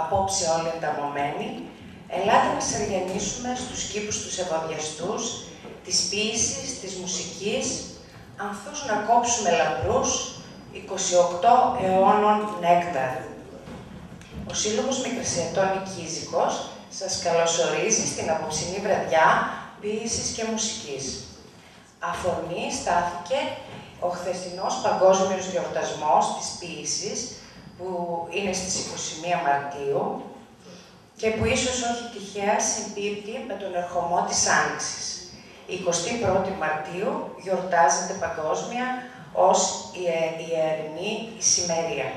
απόψε όλοι ενταμωμένοι, ελάτε να σαριανίσουμε στους κήπους τους ευαδιαστούς, της ποίησης, της μουσικής, ανθούς να κόψουμε λαμπρούς, 28 αιώνων νέκταρ. Ο Σύλλογος Μικρασιατών Οικίζικος σας καλωσορίζει στην απόψινή βραδιά ποίησης και μουσικής. Αφορμή στάθηκε ο χθεσινός παγκόσμιος γιορτασμός της ποίησης, που είναι στις 21 Μαρτίου και που ίσως όχι τυχαία συμπίπτει με τον ερχομό της Άνοιξης. Η 21η Μαρτίου γιορτάζεται παγκόσμια ως η Ιερινή Ησημερία.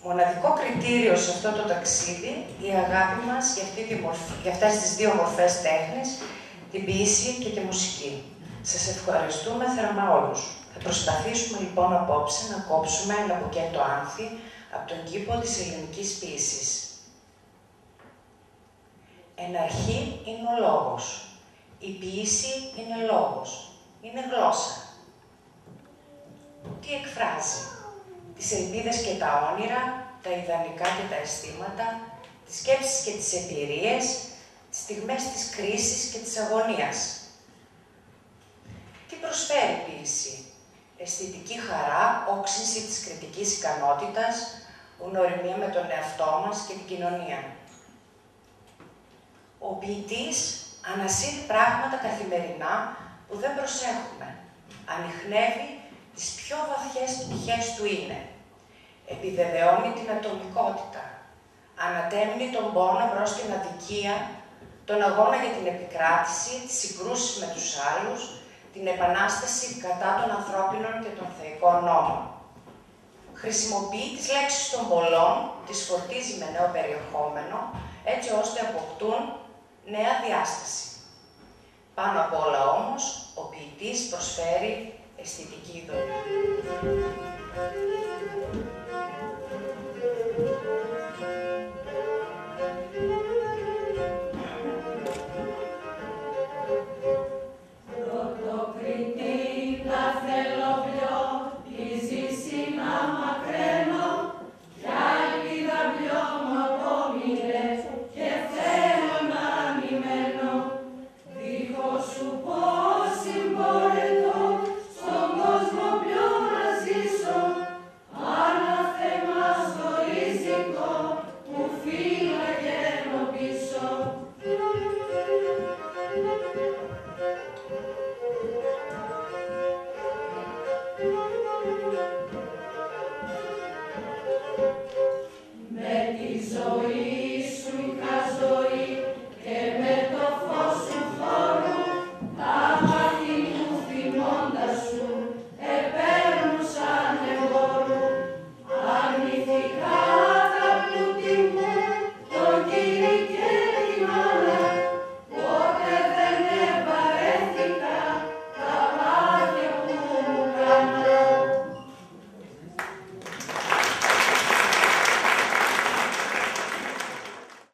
Μοναδικό κριτήριο σε αυτό το ταξίδι, η αγάπη μας για αυτές τις δύο μορφές τέχνης, την ποίηση και τη μουσική. Σας ευχαριστούμε θερμά όλους. Θα προσπαθήσουμε λοιπόν απόψε να κόψουμε ένα μπουκέτο άνθη από τον κήπο της ελληνικής ποίησης. Εν αρχή είναι ο λόγος. Η ποίηση είναι λόγος. Είναι γλώσσα. Τι εκφράζει? Τις ελπίδες και τα όνειρα, τα ιδανικά και τα αισθήματα, τις σκέψεις και τις εμπειρίες, τις στιγμές της κρίσης και της αγωνίας. Τι προσφέρει η ποίηση? Αισθητική χαρά, όξυνση της κριτικής ικανότητας, γνωριμία με τον εαυτό μας και την κοινωνία. Ο ποιητής ανασύρει πράγματα καθημερινά που δεν προσέχουμε. Ανιχνεύει τις πιο βαθιές πτυχές του είναι. Επιβεβαιώνει την ατομικότητα. Ανατέμνει τον πόνο προς την αδικία, τον αγώνα για την επικράτηση, τις συγκρούσεις με τους άλλους, την επανάσταση κατά των ανθρώπινων και των θεϊκών νόμων. Χρησιμοποιεί τις λέξεις των πολλών, τις φορτίζει με νέο περιεχόμενο, έτσι ώστε αποκτούν νέα διάσταση. Πάνω απ' όλα όμως, ο ποιητής προσφέρει αισθητική δομή.